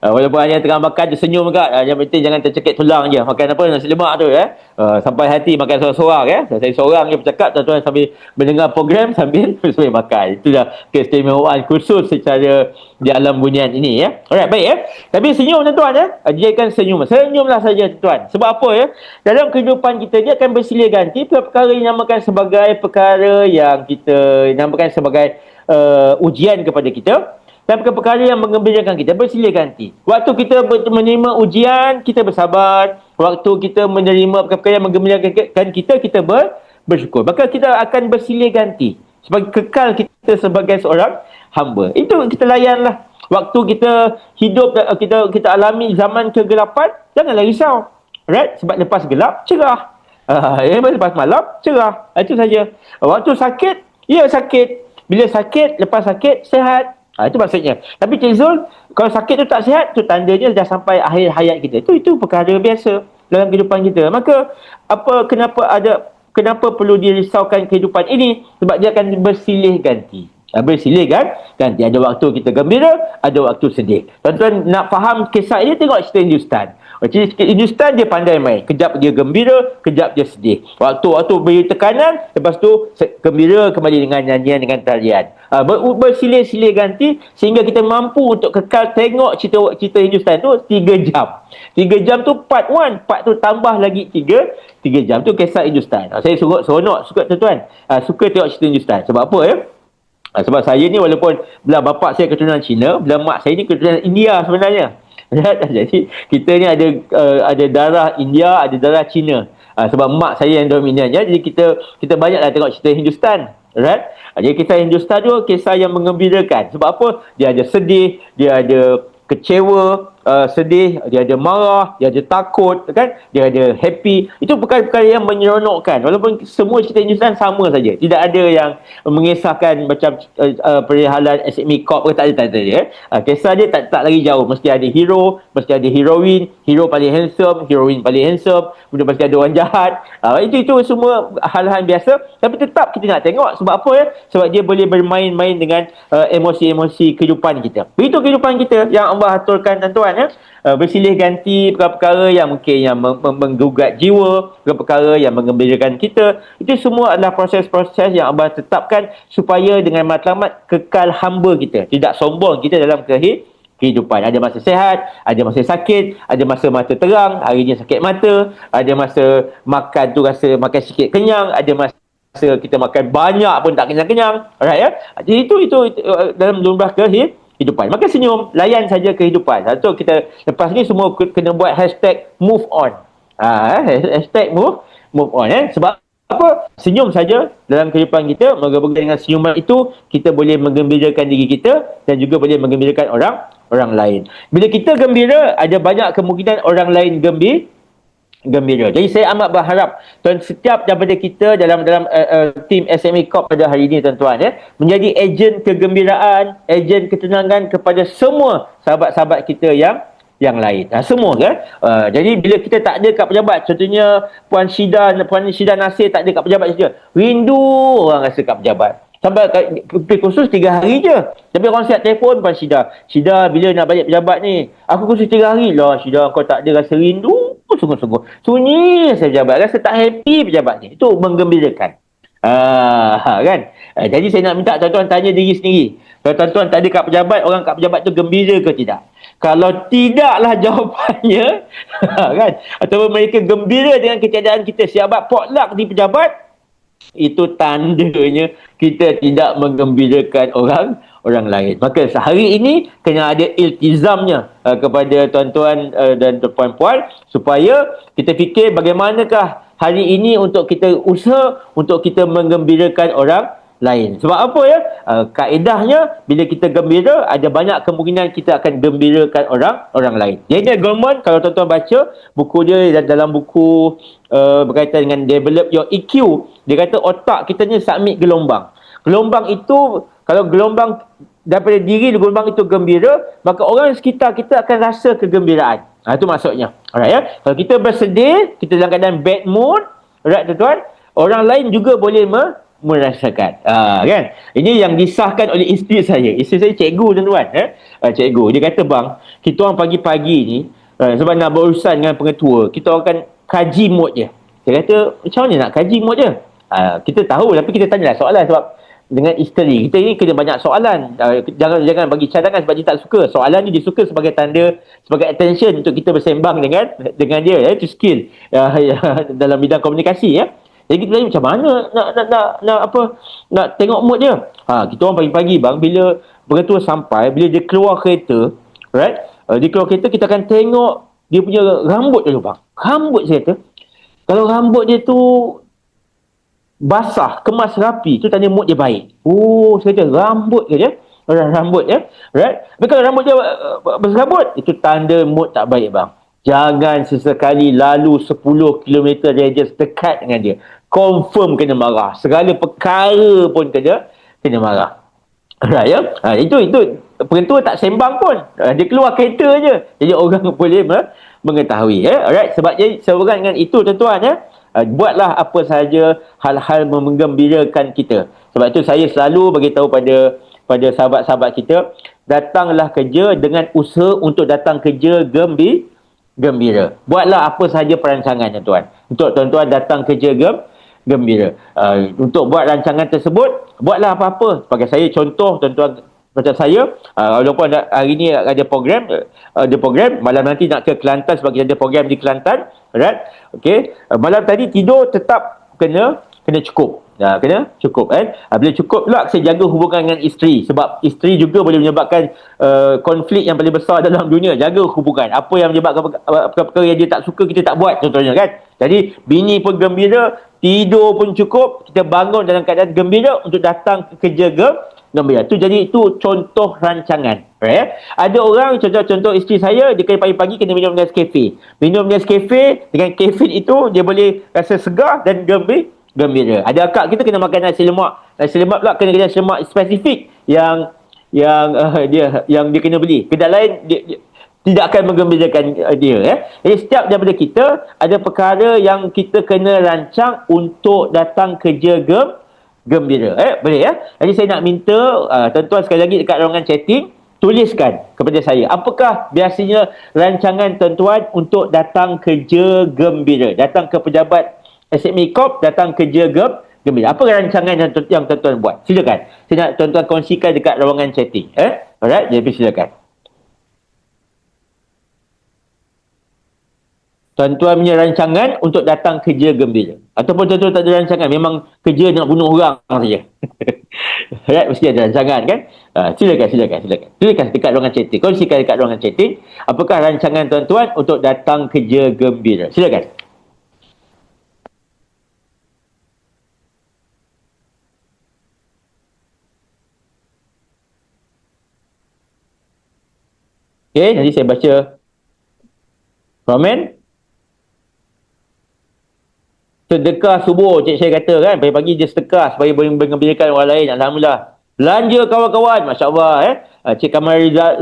Walaupun hanya tengah makan, dia senyum juga. Yang penting jangan tercekik tulang je. Makan apa, nasi lemak tu ya. Sampai hati makan seorang-seorang ya. Saya seorang je bercakap, tuan-tuan sambil mendengar program sambil sambil makan. Itulah keistimewaan khusus secara di alam bunian ini ya. Alright, baik ya. Tapi senyum tuan-tuan ya. Jadikan senyum. Senyumlah saja tuan-tuan. Sebab apa ya? Dalam kehidupan kita, dia akan bersilih ganti perkara yang dinamakan sebagai perkara yang kita namakan sebagai ujian kepada kita, dan perkara yang mengembirakan kita bersilih ganti. Waktu kita menerima ujian, kita bersabar. Waktu kita menerima perkara yang mengembirakan kita, kita bersyukur. Maka kita akan bersilih ganti. Sebagai kekal kita sebagai seorang hamba. Itu kita layanlah. Waktu kita hidup, kita alami zaman kegelapan, janganlah risau. Right? Sebab lepas gelap, cerah. Lepas malam, cerah. Itu saja. Waktu sakit, ya sakit. Bila sakit, lepas sakit, sihat. Itu maksudnya. Tapi Cik Zul, kalau sakit tu tak sihat, tu tandanya dah sampai akhir hayat kita. Itu perkara biasa dalam kehidupan kita. Maka kenapa perlu dirisaukan kehidupan ini? Sebab dia akan bersilih ganti. Bersilih ganti. Ada waktu kita gembira, ada waktu sedih. Tuan-tuan nak faham kisah ini, tengok cerita Hindustan. Hindustan dia pandai main. Kejap dia gembira, kejap dia sedih. Waktu beri tekanan, lepas tu gembira kembali dengan nyanyian, dengan tarian. Bersilih-silih ganti sehingga kita mampu untuk kekal tengok cerita Hindustan tu 3 jam. 3 jam tu part 1, part tu tambah lagi 3 jam tu kisah Hindustan. Saya seronok suka tuan-tuan. Suka tengok cerita Hindustan. Sebab apa ya? Sebab saya ni walaupun belah bapak saya keturunan Cina, belah mak saya ni keturunan India sebenarnya. Jadi kita ni ada darah India, ada darah Cina. Sebab mak saya yang dominannya, jadi kita banyaklah tengok cerita Hindustan. Right? Jadi kisah Hindustan tu kisah yang mengembirakan. Sebab apa? Dia ada sedih, dia ada kecewa, sedih, dia ada marah, dia ada takut, kan? Dia ada happy. Itu perkara-perkara yang menyeronokkan. Walaupun semua cerita Hindustan sama saja. Tidak ada yang mengisahkan macam perihalan SME Corp ke, tak ada ya. Kisah dia tak lagi jauh. Mesti ada hero, mesti ada heroine, hero paling handsome, heroine paling handsome, kemudian mesti ada orang jahat. Itu semua hal-hal biasa, tapi tetap kita nak tengok. Sebab apa ya? Sebab dia boleh bermain-main dengan emosi-emosi kehidupan kita. Begitu kehidupan kita yang Allah aturkan tuan-tuan ya. Bersilih ganti perkara-perkara yang mungkin yang menggugat jiwa, perkara-perkara yang menggembirakan kita. Itu semua adalah proses-proses yang Allah tetapkan supaya dengan matlamat kekal hamba kita, tidak sombong kita dalam kehidupan. Ada masa sihat, ada masa sakit, ada masa terang, hari ni sakit mata, ada masa makan tu rasa makan sikit kenyang, ada masa kita makan banyak pun tak kenyang-kenyang. Alright ya. Jadi itu dalam lumrah kehidupan. Maka senyum, layan saja kehidupan. Satu, kita lepas ni semua kena buat hashtag move on. Hashtag move on. Sebab apa? Senyum saja dalam kehidupan kita. Moga-moga dengan senyuman itu, kita boleh menggembirakan diri kita dan juga boleh menggembirakan orang lain. Bila kita gembira, ada banyak kemungkinan orang lain gembira. Jadi saya amat berharap setiap daripada kita dalam tim SME Corp pada hari ini tuan-tuan ya, menjadi ejen kegembiraan, ejen ketenangan kepada semua sahabat-sahabat kita yang lain. Semua kan. Jadi bila kita tak ada kat pejabat, contohnya Puan Syida Nasir tak ada kat pejabat saja. Rindu orang rasa kat pejabat. Sampai khusus 3 hari je. Tapi orang siap telefon Puan Syida, bila nak balik pejabat ni? Aku khusus 3 hari. Lah Syida, kau tak ada rasa rindu? Sungguh-sungguh sunyi saya pejabat, rasa tak happy pejabat ni. Itu menggembirakan. Kan? Jadi saya nak minta tuan-tuan tanya diri sendiri. Kalau tuan-tuan tak ada kat pejabat, orang kat pejabat tu gembira ke tidak? Kalau tidaklah jawapannya, kan? Atau mereka gembira dengan ketiadaan kita, siap potluck di pejabat, itu tandanya kita tidak menggembirakan orang lain. Maka sehari ini kena ada iltizamnya kepada tuan-tuan dan puan-puan, supaya kita fikir bagaimanakah hari ini untuk kita usaha untuk kita menggembirakan orang lain. Sebab apa ya? Kaedahnya bila kita gembira, ada banyak kemungkinan kita akan gembirakan orang lain. Jadi Goleman, kalau tuan-tuan baca buku dia, dalam buku berkaitan dengan develop your EQ, dia kata otak kita ni submit gelombang. Gelombang itu, kalau gelombang daripada diri gelombang itu gembira, maka orang sekitar kita akan rasa kegembiraan. Itu maksudnya. Alright ya. Kalau kita bersedih, kita dalam keadaan bad mood, alright tuan-tuan, orang lain juga boleh merasakan. Kan? Ini yang disahkan oleh isteri saya. Isteri saya cikgu tuan-tuan. Cikgu. Dia kata, bang, kita orang pagi-pagi ni, sebab nak berurusan dengan pengetua, kita akan kaji mood dia. Dia kata, macam mana nak kaji mood dia? Kita tahu, tapi kita tanyalah soalan sebab dengan isteri kita ni kena banyak soalan. Jangan bagi cadangan sebab dia tak suka. Soalan ni dia suka sebagai tanda, sebagai attention untuk kita bersembang dengan dia. Itu skill dalam bidang komunikasi. Jadi kita tanya macam mana nak tengok mood dia. Kita orang pagi-pagi bang, bila pengetua sampai, bila dia keluar kereta, right? Dia keluar kereta, kita akan tengok dia punya rambut dulu bang. Rambut saya kata, kalau rambut dia tu basah, kemas rapi, tu tanda mood dia baik. Saya kata rambut ke dia? Rambut ya. Right? Tapi kalau rambut dia berserabut, itu tanda mood tak baik bang. Jangan sesekali lalu 10 km radius dekat dengan dia. Confirm kena marah. Segala perkara pun kena marah. Right ya? Itu pengetua tak sembang pun. Dia keluar kereta je. Jadi orang boleh mengetahui ya. Alright, sebab jadi seorang dengan itu tuan-tuan ya. Buatlah apa sahaja hal-hal menggembirakan kita. Sebab itu saya selalu beritahu pada sahabat-sahabat kita, datanglah kerja dengan usaha untuk datang kerja gembira. Buatlah apa sahaja perancangan tuan-tuan. Untuk tuan-tuan datang kerja gembira. Untuk buat rancangan tersebut, buatlah apa-apa. Sebagai saya contoh tuan-tuan, macam saya, walaupun hari ni ada program, malam nanti nak ke Kelantan sebab kita ada program di Kelantan, right? Okay, malam tadi tidur tetap kena cukup. Kena cukup kan. Bila cukup pula saya jaga hubungan dengan isteri, sebab isteri juga boleh menyebabkan konflik yang paling besar dalam dunia. Jaga hubungan. Apa yang menyebabkan perkara yang dia tak suka, kita tak buat contohnya kan. Jadi bini pun gembira, tidur pun cukup, kita bangun dalam keadaan gembira untuk datang ke kerja gembira. Itu contoh rancangan. Right? Ada orang, contoh isteri saya, dia kena pagi-pagi kena minum Nescafe. Minum Nescafe dengan kafein itu, dia boleh rasa segar dan gembira. Ada akak kita kena makan nasi lemak. Nasi lemak pula kena nasi lemak spesifik yang dia kena beli. Kedai lain dia tidak akan menggembirakan dia. Jadi setiap daripada kita ada perkara yang kita kena rancang untuk datang kerja gembira. Boleh ya? Jadi saya nak minta tuan-tuan sekali lagi dekat ruangan chatting, tuliskan kepada saya, apakah biasanya rancangan tuan-tuan untuk datang kerja gembira, datang ke pejabat SME Corp, datang kerja gembira. Apa rancangan yang tuan-tuan buat? Silakan. Saya nak tuan-tuan kongsikan dekat ruangan chatting. Alright, jadi silakan. Tuan-tuan punya rancangan untuk datang kerja gembira. Ataupun tuan-tuan tak ada rancangan, memang kerja nak bunuh orang saja. Right, mesti ada rancangan kan? Silakan. Tuliskan dekat ruangan chatting. Kongsikan dekat ruangan chatting, apakah rancangan tuan-tuan untuk datang kerja gembira. Silakan. Okay, nanti saya baca komen. Sedekah subuh, cik saya kata kan, pagi-pagi dia sedekah supaya boleh mengembirakan orang lain. Alhamdulillah. Belanja kawan-kawan, masya-Allah Cik Kamar Rizal,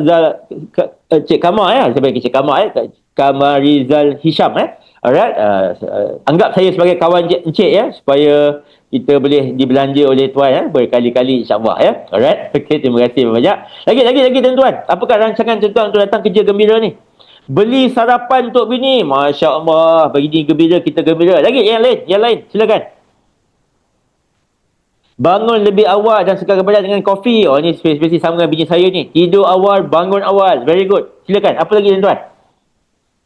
Cik Kamar saya bagi Cik Kamar Kamar Rizal Hisham Alright, anggap saya sebagai kawan encik supaya kita boleh dibelanja oleh tuan berkali-kali insya-Allah Alright. Okey, terima kasih banyak. Lagi tuan-tuan, apakah rancangan tuan-tuan untuk datang kerja gembira ni? Beli sarapan untuk bini. Masya Allah. Bini gembira, kita gembira. Lagi yang lain. Silakan. Bangun lebih awal dan sekarang badan dengan kopi. Ini spesifik sama dengan bini saya ni. Tidur awal, bangun awal. Very good. Silakan. Apa lagi tuan-tuan?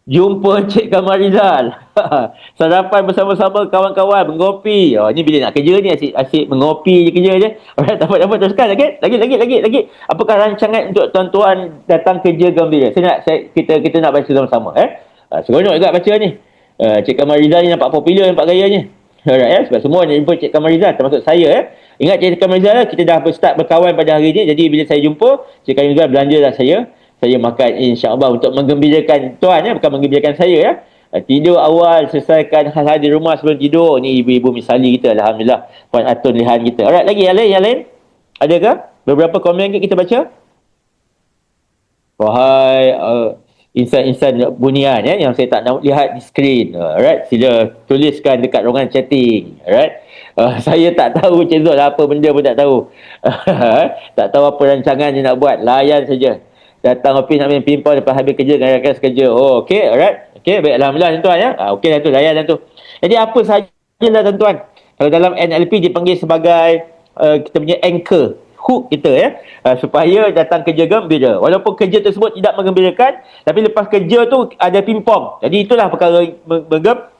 Jumpa Cik Kamar Rizal. Sarapan bersama-sama kawan-kawan. Mengopi. Ini bila nak kerja ni asyik mengopi je kerja je. Dapat teruskan lagi. Apakah rancangan untuk tuan-tuan datang kerja gembira? Kita nak baca sama-sama. Seronok juga baca ni. Cik Kamar Rizal ni nampak popular, nampak gayanya. Alright sebab semua nak jumpa Cik Kamar Rizal, termasuk saya Ingat Cik Kamar Rizal, kita dah start berkawan pada hari ni. Jadi bila saya jumpa Cik Kamar Rizal, belanjalah saya makan insya-Allah untuk menggembirakan tuan bukan menggembirakan saya Tidur awal, selesaikan hal-hal di rumah sebelum tidur. Ni ibu-ibu misali kita, alhamdulillah. Puan Atun Lihan kita. Alright, lagi yang lain? Adakah beberapa komen kita baca? Wahai insan-insan bunian yang saya tak nak lihat di skrin. Alright, sila tuliskan dekat ruangan chatting. Alright. Saya tak tahu Cik Zul apa benda pun tak tahu. Tak tahu apa rancangan dia nak buat. Layan saja. Datang ofis nak main pingpong lepas habis kerja dengan rakan sekerja. Oh, okey, alright. Okey, baik. Alhamdulillah tuan ya. Okey dah tu, layan dah tu. Jadi apa sahajalah tuan-tuan. Kalau dalam NLP dipanggil sebagai kita punya anchor, hook kita ya, supaya datang kerja gembira. Walaupun kerja tersebut tidak menggembirakan, tapi lepas kerja tu ada pingpong. Jadi itulah perkara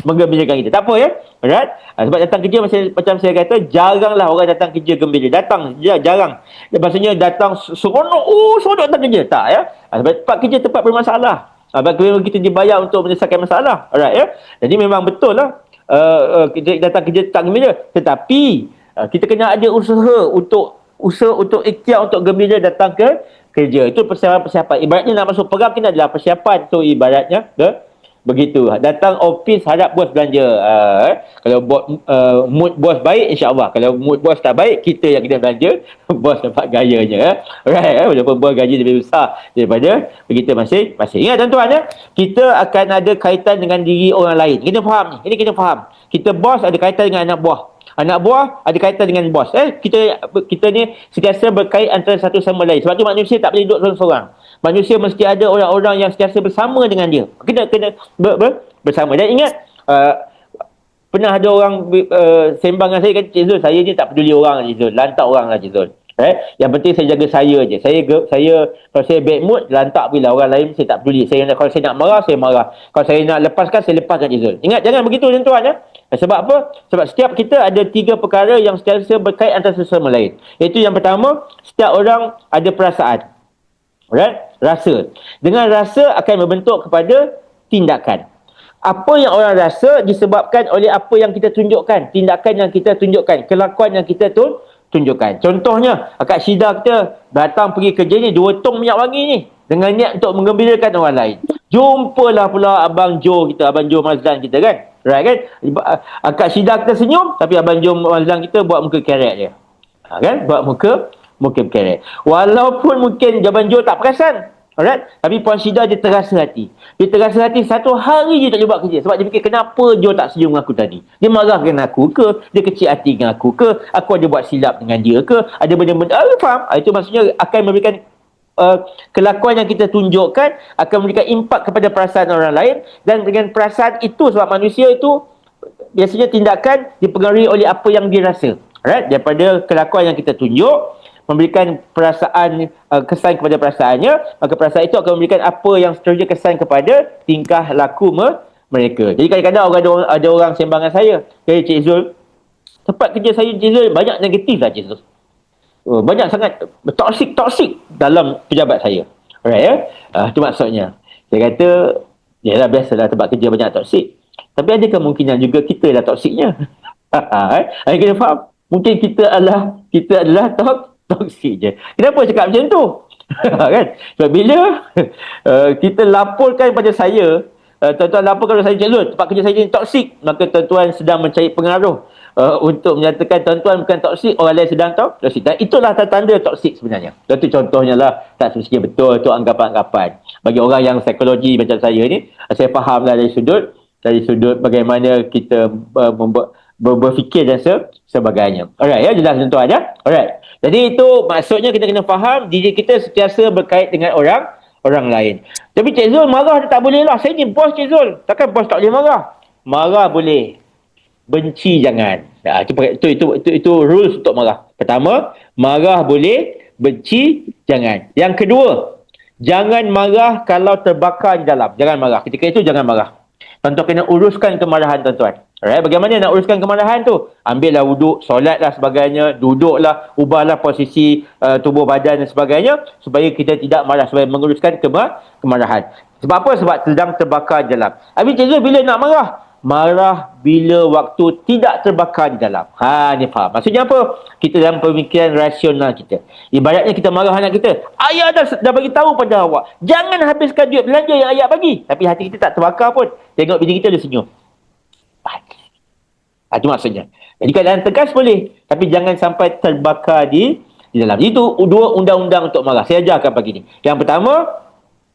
menggembirakan kita. Tak apa ya. Alright. Sebab datang kerja macam saya kata, jaranglah orang datang kerja gembira. Datang jarang. Maksudnya datang seronok, seronok datang kerja. Tak ya. Sebab tempat kerja tempat bermasalah. Sebab kita dibayar untuk menyelesaikan masalah. Alright ya. Jadi memang betul lah. Kita datang kerja tak gembira. Tetapi kita kena ada usaha untuk ikhtiar untuk gembira datang ke kerja. Itu persiapan. Ibaratnya nak masuk perang kena adalah persiapan tu ibaratnya. Begitu. Datang office harap bos belanja. Kalau mood bos baik, insya-Allah. Kalau mood bos tak baik, kita yang kena belanja. Bos dapat gayanya. Right? Walaupun bos gaji lebih besar daripada kita masing-masing. Ingat tuan-tuan ya, kita akan ada kaitan dengan diri orang lain. Kena faham ni. Ini kena faham. Kita bos ada kaitan dengan anak buah. Anak buah ada kaitan dengan bos. Kita ni sentiasa berkait antara satu sama lain. Sebab tu manusia tak boleh duduk seorang-seorang. Manusia mesti ada orang-orang yang sentiasa bersama dengan dia. Kena bersama. Dan ingat, pernah ada orang sembang dengan saya, kata, Cik Zul, saya ni tak peduli orang, Cik Zul. Lantak orang lah, Cik Zul. Yang penting saya jaga saya je. Saya kalau saya bad mood, lantak bila orang lain saya tak peduli. Kalau saya nak marah, saya marah. Kalau saya nak lepaskan, saya lepaskan, Cik Zul. Ingat, jangan begitu tuan-tuan ya. Sebab apa? Sebab setiap kita ada 3 perkara yang sentiasa berkait antara sesama lain. Iaitu yang pertama, setiap orang ada perasaan. Alright? Rasa. Dengan rasa akan membentuk kepada tindakan. Apa yang orang rasa disebabkan oleh apa yang kita tunjukkan. Tindakan yang kita tunjukkan. Kelakuan yang kita tunjukkan. Contohnya, akak Syida kita datang pergi kerja ni 2 tong minyak wangi ni. Dengan niat untuk menggembirakan orang lain. Jumpalah pula Abang Jo kita, Abang Jo Mazlan kita kan. Right kan? Akak Syida kita senyum, tapi Abang Jo Mazlan kita buat muka kerek dia. Kan? Buat muka kerek. Walaupun mungkin Abang Jo tak perasan. Alright? Tapi Puan Syida dia terasa hati. Dia terasa hati satu hari je tak boleh buat kerja. Sebab dia fikir kenapa Jo tak senyum dengan aku tadi. Dia marahkan aku ke? Dia kecil hati dengan aku ke? Aku ada buat silap dengan dia ke? Ada benda-benda. Faham? Itu maksudnya akan memberikan kelakuan yang kita tunjukkan akan memberikan impak kepada perasaan orang lain. Dan dengan perasaan itu, sebab manusia itu biasanya tindakan dipengaruhi oleh apa yang dia rasa. Alright? Daripada kelakuan yang kita tunjuk, memberikan perasaan, kesan kepada perasaannya, maka perasaan itu akan memberikan apa yang seterusnya kesan kepada tingkah laku mereka. Jadi kadang-kadang ada orang sembangan saya, Cik Zul, tempat kerja saya Cik Zul banyak negatif lah Cik Zul. Banyak sangat toksik dalam pejabat saya. Alright ya? Itu maksudnya. Saya kata, yalah biasalah tempat kerja banyak toksik. Tapi ada kemungkinan juga kita lah toksiknya. Kita faham? Mungkin kita adalah toksik je. Kenapa cakap macam tu? Kan? Sebab bila kita laporkan pada saya, tuan-tuan laporkan pada saya, Cik Zul, tempat kerja saya ni toksik, maka tuan-tuan sedang mencari pengaruh untuk menyatakan tuan-tuan bukan toksik, orang lain sedang toksik. Dan itulah tanda toksik sebenarnya. Itu contohnya lah, tak semestinya betul, itu anggapan-anggapan. Bagi orang yang psikologi macam saya ni, saya fahamlah dari sudut bagaimana kita berfikir dan sebagainya. Alright ya, jelas tuan-tuan ya. Alright. Jadi itu maksudnya kita kena faham diri kita sentiasa berkait dengan orang lain. Tapi Cik Zul marah dia tak boleh lah. Saya ni bos Cik Zul. Takkan bos tak boleh marah? Marah boleh. Benci jangan. Itu rules untuk marah. Pertama, marah boleh, benci jangan. Yang kedua, jangan marah kalau terbakar di dalam. Jangan marah. Ketika itu jangan marah. Tuan-tuan kena uruskan kemarahan tuan-tuan. Alright, bagaimana nak uruskan kemarahan tu? Ambillah wuduk, solatlah sebagainya, duduklah, ubahlah posisi tubuh badan dan sebagainya supaya kita tidak marah, supaya menguruskan kemarahan. Sebab apa? Sebab sedang terbakar di dalam. Habis Cik Zul bila nak marah? Marah bila waktu tidak terbakar di dalam. Ni faham. Maksudnya apa? Kita dalam pemikiran rasional kita. Ibaratnya kita marah anak kita. Ayah dah bagi tahu pada awak. Jangan habiskan duit belanja yang ayah bagi. Tapi hati kita tak terbakar pun. Tengok bini kita dia senyum. Itu maksudnya. Jadi keadaan tegas boleh. Tapi jangan sampai terbakar di dalam. Itu 2 undang-undang untuk marah. Saya ajarkan pagi ni. Yang pertama,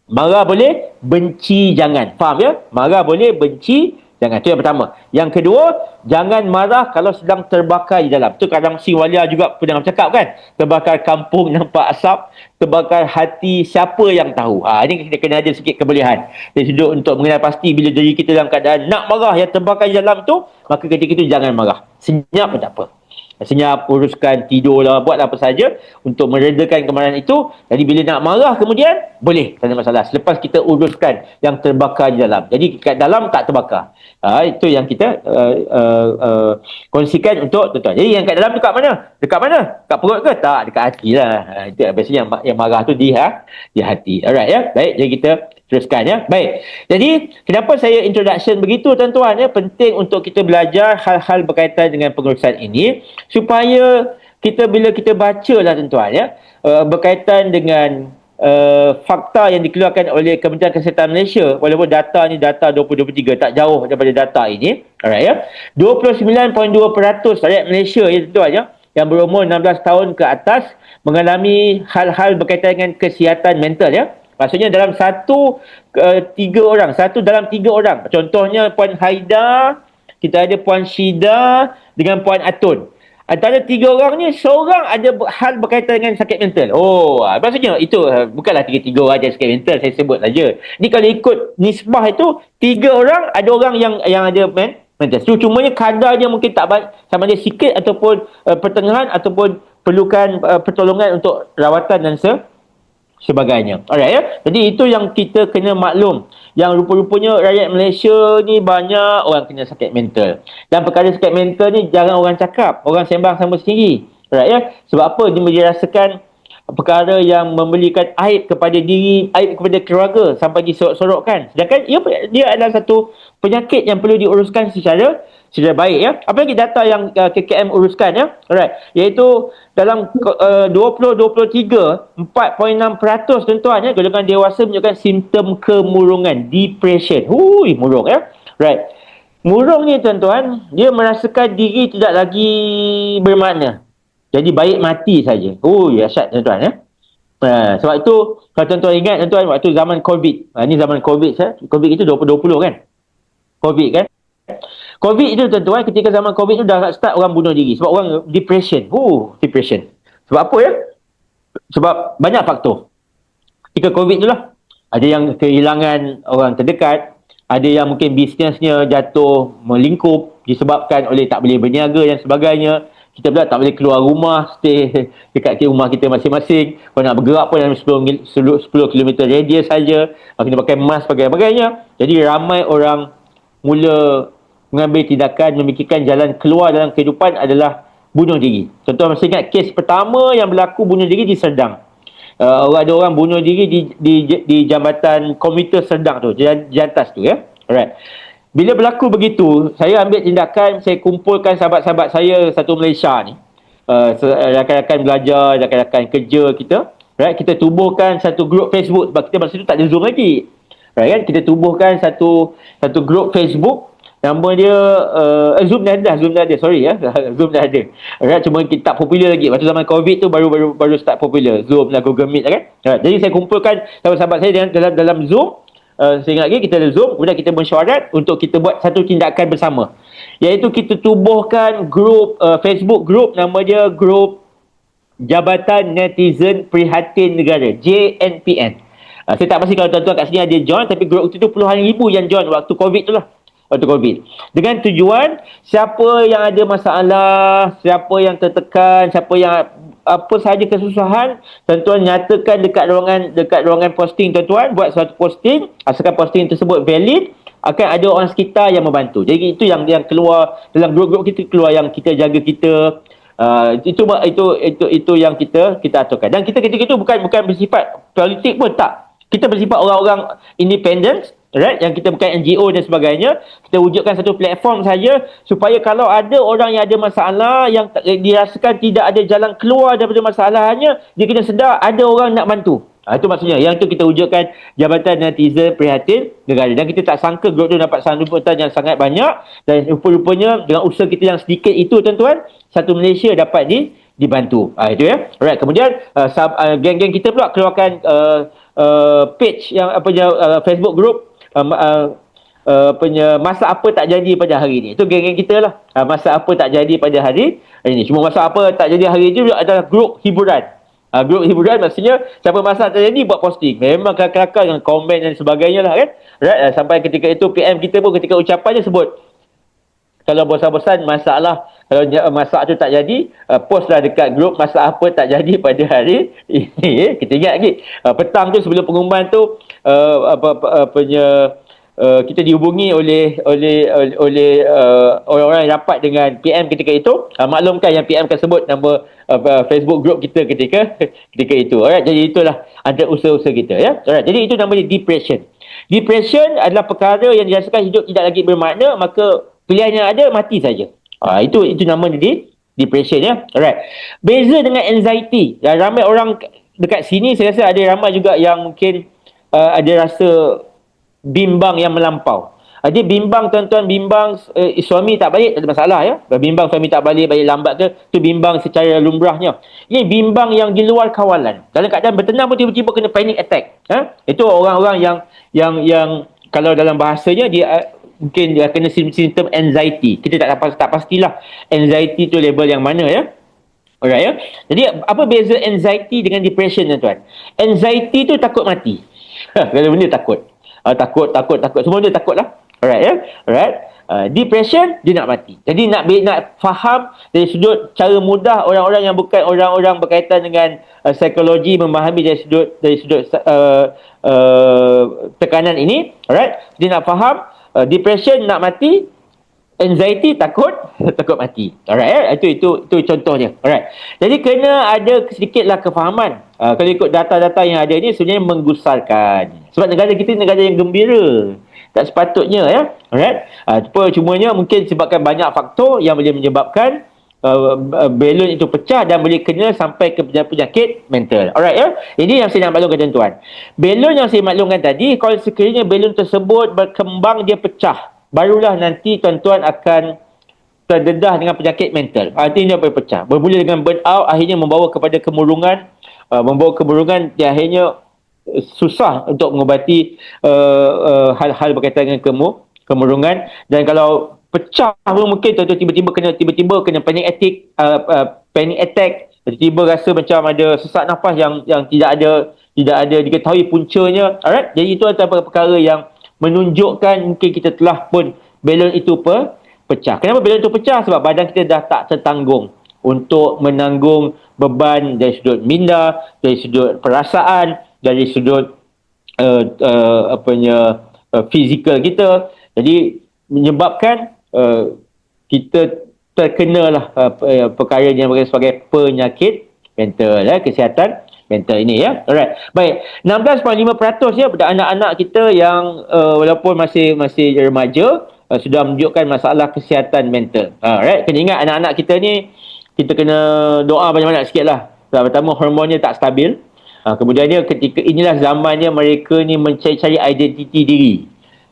marah boleh, benci jangan. Faham ya? Marah boleh, benci Jangan. Itu yang pertama. Yang kedua, jangan marah kalau sedang terbakar di dalam. Itu kadang si Walia juga pernah cakap kan. Terbakar kampung nampak asap, terbakar hati siapa yang tahu. Ini kita kena ada sikit kebolehan. Dari sudut untuk mengenal pasti bila diri kita dalam keadaan nak marah yang terbakar di dalam tu, maka ketika itu jangan marah. Senyap pun tak apa. Senyap, uruskan, tidurlah, buatlah apa saja untuk meredakan kemarahan itu. Jadi bila nak marah kemudian, boleh, tak ada masalah. Selepas kita uruskan yang terbakar di dalam. Jadi kat dalam tak terbakar. Itu yang kita kongsikan untuk tuan-tuan. Jadi yang kat dalam dekat mana? Dekat mana? Dekat perut ke? Tak, dekat hati lah. Itu biasanya yang marah tu di hati. Alright ya. Baik, jadi kita teruskan ya. Baik. Jadi kenapa saya introduction begitu tuan-tuan ya? Penting untuk kita belajar hal-hal berkaitan dengan pengurusan ini supaya kita bila kita baca lah tuan-tuan ya, berkaitan dengan fakta yang dikeluarkan oleh Kementerian Kesihatan Malaysia, walaupun data ni data 2023 tak jauh daripada data ini. Alright ya. 29.2% rakyat Malaysia ya tuan-tuan ya, yang berumur 16 tahun ke atas mengalami hal-hal berkaitan dengan kesihatan mental ya. Maksudnya dalam satu dalam tiga orang. Contohnya Puan Haida, kita ada Puan Syida dengan Puan Atun. Antara tiga orang ni, seorang ada hal berkaitan dengan sakit mental. Maksudnya itu bukanlah tiga-tiga orang ada sakit mental, saya sebut saja. Ni kalau ikut nisbah itu, tiga orang, ada orang yang ada mental. Cumanya kadarnya mungkin tak sama ada sikit ataupun pertengahan ataupun perlukan pertolongan untuk rawatan dan sebagainya. Alright ya. Jadi itu yang kita kena maklum. Yang rupa-rupanya rakyat Malaysia ni banyak orang kena sakit mental. Dan perkara sakit mental ni jarang orang cakap. Orang sembang sama sendiri. Alright ya. Sebab apa? Dia dirasakan perkara yang memberikan aib kepada diri, aib kepada keluarga sampai disorok-sorokkan. Sedangkan dia adalah satu penyakit yang perlu diuruskan secara baik ya. Apa lagi data yang KKM uruskan ya? Alright, iaitu dalam 2023 4.6% tuan-tuan ya, golongan dewasa menunjukkan simptom kemurungan, depression. Murung ya. Right. Murung ni tuan-tuan, dia merasakan diri tidak lagi bermakna. Jadi baik mati saja. Dahsyat tuan-tuan ya. Sebab itu kalau tuan-tuan ingat tuan-tuan waktu zaman COVID. Ni zaman COVID ya. COVID itu 2020 kan. COVID kan. COVID itu tuan-tuan, ketika zaman COVID itu dah start orang bunuh diri. Sebab orang depression. Depression. Sebab apa ya? Sebab banyak faktor. Ketika COVID itulah, ada yang kehilangan orang terdekat, ada yang mungkin bisnesnya jatuh melingkup disebabkan oleh tak boleh berniaga dan sebagainya. Kita pula tak boleh keluar rumah, stay dekat rumah kita masing-masing. Kalau nak bergerak pun dalam 10 km radius saja. Kena pakai mask, sebagainya. Jadi ramai orang mula mengambil tindakan, memikirkan jalan keluar dalam kehidupan adalah bunuh diri. Contoh masih ingat kes pertama yang berlaku bunuh diri di Serdang. Ada orang bunuh diri di jambatan komuter Serdang tu, jantas tu ya. Alright. Bila berlaku begitu, saya ambil tindakan, saya kumpulkan sahabat-sahabat saya satu Malaysia ni. Rakan-rakan belajar, rakan-rakan kerja kita. Right? Kita tubuhkan satu grup Facebook sebab kita masa tu tak ada Zoom lagi. Right, kan? Kita tubuhkan satu grup Facebook. Nama dia Zoom dah ada, sorry ya. Zoom dah ada. Alright, cuma kita tak popular lagi. Waktu zaman COVID tu baru start popular. Zoom lah, Google Meet lah kan. Alright, jadi saya kumpulkan sahabat-sahabat saya dalam Zoom. Saya ingat lagi kita ada Zoom, kemudian kita mesyuarat untuk kita buat satu tindakan bersama. Iaitu kita tubuhkan grup Facebook group, nama dia grup Jabatan Netizen Prihatin Negara, JNPN. Saya tak pasti kalau tuan-tuan kat sini ada join, tapi grup itu puluhan ribu yang join waktu COVID tu lah. Waktu COVID. Dengan tujuan, siapa yang ada masalah, siapa yang tertekan, siapa yang apa sahaja kesusahan, tuan-tuan nyatakan dekat ruangan posting tuan-tuan, buat suatu posting, asalkan posting tersebut valid, akan ada orang sekitar yang membantu. Jadi itu yang keluar dalam grup-grup kita, keluar yang kita jaga kita. Itu yang kita aturkan. Dan kita ketika itu bukan bersifat politik pun, tak. Kita bersifat orang-orang independent, right? Yang kita bukan NGO dan sebagainya. Kita wujudkan satu platform saja supaya kalau ada orang yang ada masalah yang dirasakan tidak ada jalan keluar daripada masalahnya, dia kena sedar ada orang nak bantu. Itu maksudnya. Yang itu kita wujudkan Jabatan Netizen Prihatin Negara. Dan kita tak sangka grup itu dapat sambutan yang sangat banyak. Dan rupa-rupanya dengan usaha kita yang sedikit itu tuan-tuan, satu Malaysia dapat dibantu. Itu ya. Alright. Kemudian geng-geng kita pula keluarkan page yang Facebook group masa apa tak jadi pada hari ni. Itu geng-geng kita lah. Masa apa tak jadi pada hari ini. Cuma masa apa tak jadi hari ini adalah grup hiburan. Grup hiburan maksudnya siapa masa tak jadi buat posting. Memang kelakar dengan komen dan sebagainya lah kan. Right? Sampai ketika itu PM kita pun ketika ucapannya sebut, kalau bosan-bosan masalah, kalau masak tu tak jadi, postlah dekat grup masak apa tak jadi pada hari ini. Kita ingat lagi petang tu sebelum pengumuman tu kita dihubungi oleh orang-orang yang rapat dengan PM ketika itu. Maklumkan yang PM akan sebut nama Facebook group kita ketika itu. Alright, jadi itulah antara usaha-usaha kita ya. Alright, jadi itu namanya depression. Depression adalah perkara yang dirasakan hidup tidak lagi bermakna, maka pilihan yang ada mati saja. Itu nama dia depression ya. Alright. Beza dengan anxiety. Dan ramai orang dekat sini saya rasa ada ramai juga yang mungkin ada rasa bimbang yang melampau. Dia bimbang tuan-tuan, bimbang suami tak balik, tak ada masalah ya. Bimbang suami tak balik lambat ke, tu bimbang secara lumrahnya. Ini bimbang yang di luar kawalan. Dalam keadaan bertenang pun tiba-tiba kena panic attack. Itu orang-orang yang kalau dalam bahasanya dia mungkin dia kena simptom anxiety. Kita tak pastilah anxiety tu label yang mana ya. Alright ya. Jadi apa beza anxiety dengan depression tuan-tuan? Anxiety tu takut mati. Kalau benda takut. Takut. Semua dia takut lah. Alright ya. Alright. Depression dia nak mati. Jadi nak faham dari sudut cara mudah orang-orang yang bukan orang-orang berkaitan dengan psikologi memahami dari sudut tekanan ini. Alright. Dia nak faham depression nak mati, anxiety takut mati. Alright, itu contohnya. Alright. Jadi kena ada sedikitlah kefahaman. Kalau ikut data-data yang ada ni sebenarnya menggusarkan. Sebab negara kita negara yang gembira. Tak sepatutnya ya. Alright. Cumanya mungkin sebabkan banyak faktor yang boleh menyebabkan balon itu pecah dan boleh kena sampai ke penyakit mental. Alright ya. Ini yang saya nak maklumkan tuan-tuan. Balon yang saya maklumkan tadi, kalau sekiranya balon tersebut berkembang dia pecah, barulah nanti tuan-tuan akan terdedah dengan penyakit mental. Artinya dia boleh pecah. Bermula dengan burnout, akhirnya membawa kepada kemurungan. Dia akhirnya susah untuk mengubati hal-hal berkaitan dengan kemurungan. Dan kalau pecah pun mungkin tuan-tuan tiba-tiba kena panic attack, tiba-tiba rasa macam ada sesak nafas yang tidak ada diketahui puncanya. Alright, jadi itu antara perkara yang menunjukkan mungkin kita telah pun balon itu pecah. Kenapa balon itu pecah? Sebab badan kita dah tak tertanggung untuk menanggung beban dari sudut minda, dari sudut perasaan, dari sudut fizikal kita. Jadi menyebabkan kita terkenalah perkara yang berkaitan sebagai penyakit mental kesihatan mental ini ya. Alright. Baik. 16.5% ya anak-anak kita yang walaupun masih remaja sudah menunjukkan masalah kesihatan mental. Alright. Kena ingat anak-anak kita ni kita kena doa banyak-banyak sikitlah. Pertama hormonnya tak stabil. Kemudiannya ketika inilah zamannya mereka ni mencari identiti diri.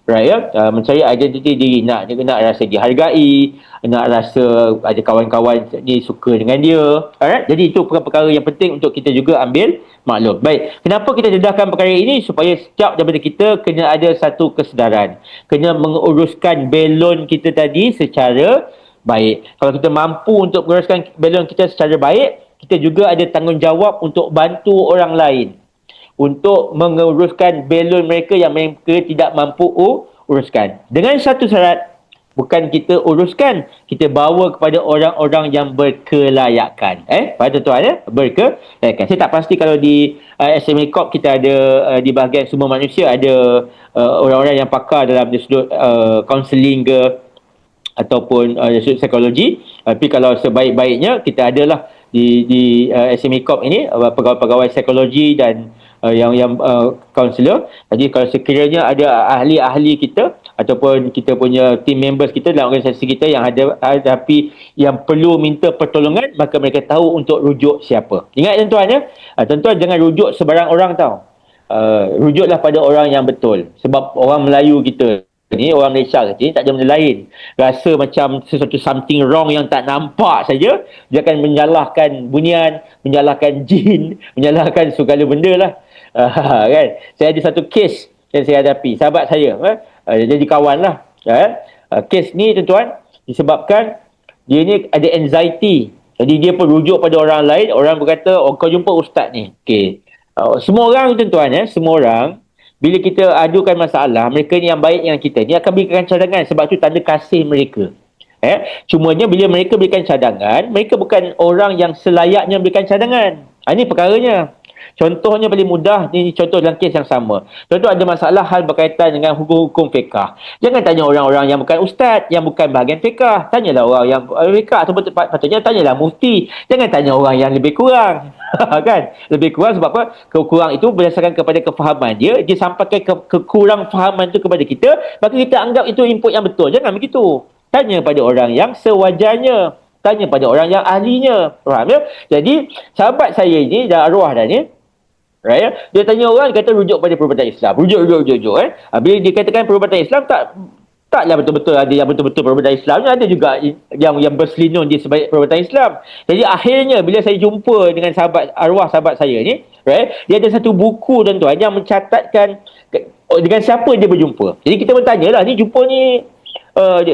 Right ya, mencari identiti diri, nak rasa dihargai, nak rasa ada kawan-kawan ni suka dengan dia. Alright, jadi itu perkara yang penting untuk kita juga ambil maklum. Baik, kenapa kita dedahkan perkara ini? Supaya setiap daripada kita kena ada satu kesedaran, kena menguruskan balon kita tadi secara baik. Kalau kita mampu untuk menguruskan balon kita secara baik, kita juga ada tanggungjawab untuk bantu orang lain untuk menguruskan balon mereka yang mereka tidak mampu uruskan. Dengan satu syarat, bukan kita uruskan, kita bawa kepada orang-orang yang berkelayakan. Pada tuan ya, berkelayakan. Saya tak pasti kalau di SMA Corp kita ada di bahagian semua manusia ada orang-orang yang pakar dalam sudut counselling ke ataupun sudut psikologi. Tapi kalau sebaik-baiknya kita adalah di SMA Corp ini pegawai-pegawai psikologi dan yang kaunselor. Jadi kalau sekiranya ada ahli-ahli kita ataupun kita punya team members kita dalam organisasi kita yang ada hadapi yang perlu minta pertolongan, maka mereka tahu untuk rujuk siapa. Ingat tuan-tuan ya, tuan-tuan jangan rujuk sebarang orang tau. Rujuklah pada orang yang betul. Sebab orang Melayu kita ni, orang Malaysia ni tak ada benda lain. Rasa macam sesuatu something wrong yang tak nampak saja, dia akan menyalahkan bunian, menyalahkan jin, menyalahkan segala benda lah. Kan? Saya ada satu kes yang saya hadapi. Sahabat saya, jadi kawan lah. Kes ni tuan-tuan, disebabkan dia ni ada anxiety. Jadi dia pun rujuk pada orang lain. Orang berkata, oh kau jumpa ustaz ni. Okay. Semua orang tuan-tuan, semua orang, bila kita adukan masalah, mereka ni yang baik dengan kita ni akan berikan cadangan. Sebab tu tanda kasih mereka. Cumanya bila mereka berikan cadangan, mereka bukan orang yang selayaknya berikan cadangan. Ini perkaranya. Contohnya paling mudah, ni contoh dalam kes yang sama. Contoh ada masalah hal berkaitan dengan hukum-hukum fiqah. Jangan tanya orang-orang yang bukan ustaz, yang bukan bahagian fiqah. Tanyalah orang yang fiqah, atau patutnya tanyalah mufti. Jangan tanya orang yang lebih kurang. Kan? Lebih kurang sebab apa? Kekurang itu berdasarkan kepada kefahaman dia. Dia sampaikan kekurang fahaman itu kepada kita, maka kita anggap itu input yang betul. Jangan begitu. Tanya pada orang yang sewajarnya. Tanya pada orang yang ahlinya. Faham ya? Jadi, sahabat saya ini, dah arwah dah ni, right? Dia tanya orang, dia kata rujuk pada perubatan Islam. Rujuk. Bila dikatakan perubatan Islam, taklah betul-betul ada yang betul-betul perubatan Islamnya. Ada juga yang berselindung di sebalik perubatan Islam. Jadi, akhirnya, bila saya jumpa dengan arwah sahabat saya ni, right? Dia ada satu buku, tuan-tuan, yang mencatatkan dengan siapa dia berjumpa. Jadi, kita bertanya lah, ni jumpa ni,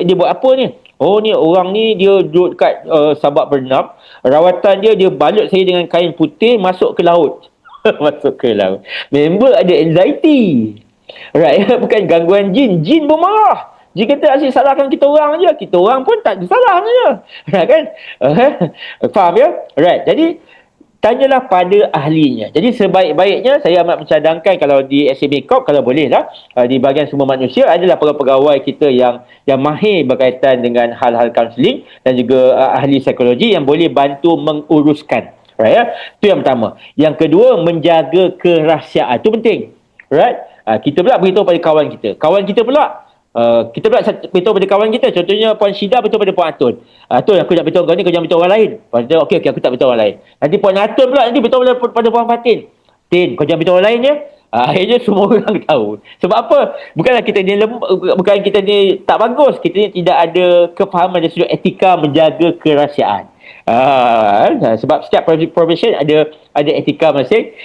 dia buat apa ni? Oh, ni orang ni dia duduk dekat Sabak Bernam. Rawatan dia balut saya dengan kain putih masuk ke laut. Masuk ke laut. Member ada anxiety. Right? Bukan gangguan jin. Jin pun marah. Jin kata asyik salahkan kita orang je. Kita orang pun tak salah je. Right, kan? Faham ya? Right. Jadi tanyalah pada ahlinya. Jadi sebaik-baiknya saya amat mencadangkan kalau di SME Corp, kalau boleh lah, di bahagian semua manusia adalah pegawai kita yang mahir berkaitan dengan hal-hal kaunseling dan juga ahli psikologi yang boleh bantu menguruskan. Right, ya? Itu yang pertama. Yang kedua, menjaga kerahsiaan. Itu penting. Right? Kita pula beritahu pada kawan kita. Kawan kita pula kita pula beritahu pada kawan kita. Contohnya Puan Syida beritahu pada Puan Atun. Atun, aku nak beritahu kau ni, kau jangan beritahu orang lain. Puan Atun, okey, aku tak beritahu orang lain. Nanti Puan Atun pula nanti beritahu pada Puan Fatin. Tin, kau jangan beritahu orang lain ya. Akhirnya semua orang tahu. Sebab apa? Bukanlah kita ni bukan kita ni tak bagus. Kita ni tidak ada kefahaman dari sudut etika menjaga kerahsiaan. Sebab setiap profession ada etika masing.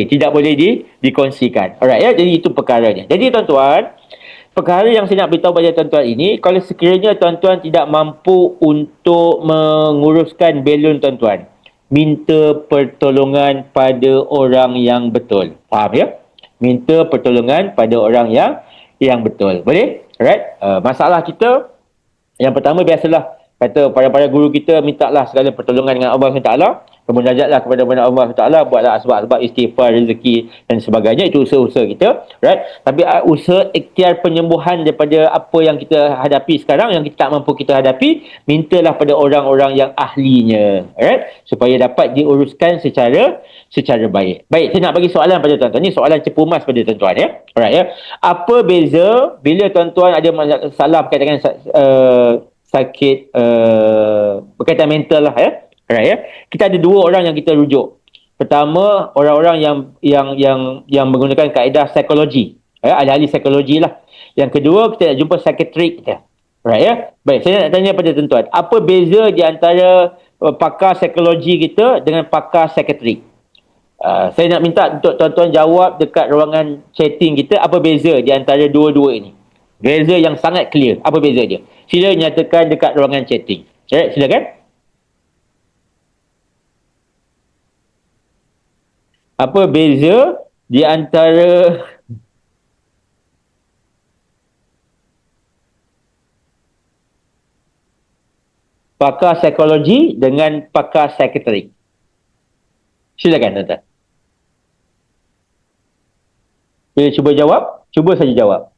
Tidak boleh dikongsikan. Alright ya. Jadi itu perkaranya. Jadi tuan-tuan, perkara yang saya nak beritahu pada tuan-tuan ini, kalau sekiranya tuan-tuan tidak mampu untuk menguruskan belon tuan-tuan, minta pertolongan pada orang yang betul. Faham ya? Minta pertolongan pada orang yang betul. Boleh? Alright? Masalah kita, yang pertama biasalah, kata para guru kita, mintalah segala pertolongan dengan Allah SWT, bermunajatlah kepada Allah SWT, buatlah sebab istighfar, rezeki dan sebagainya. Itu usaha-usaha kita, right? Tapi usaha ikhtiar penyembuhan daripada apa yang kita hadapi sekarang, yang kita tak mampu kita hadapi, mintalah pada orang-orang yang ahlinya, right? Supaya dapat diuruskan secara baik. Baik, saya nak bagi soalan pada tuan-tuan. Ini soalan cepu mas pada tuan-tuan ya. Alright ya. Apa beza bila tuan-tuan ada masalah berkaitan dengan sakit berkaitan mental lah ya. Alright ya. Kita ada dua orang yang kita rujuk. Pertama, orang-orang yang menggunakan kaedah psikologi. Ya, ahli-ahli psikologi lah. Yang kedua, kita nak jumpa psikiatrik kita. Alright ya. Baik, saya nak tanya pada tuan-tuan, apa beza di antara pakar psikologi kita dengan pakar psikiatrik? Saya nak minta untuk tuan-tuan jawab dekat ruangan chatting kita, apa beza di antara dua-dua ini? Beza yang sangat clear. Apa beza dia? Sila nyatakan dekat ruangan chatting. Alright, silakan. Apa beza di antara pakar psikologi dengan pakar psikiatrik? Silakan, tuan-tuan. Bila cuba jawab, cuba saja jawab.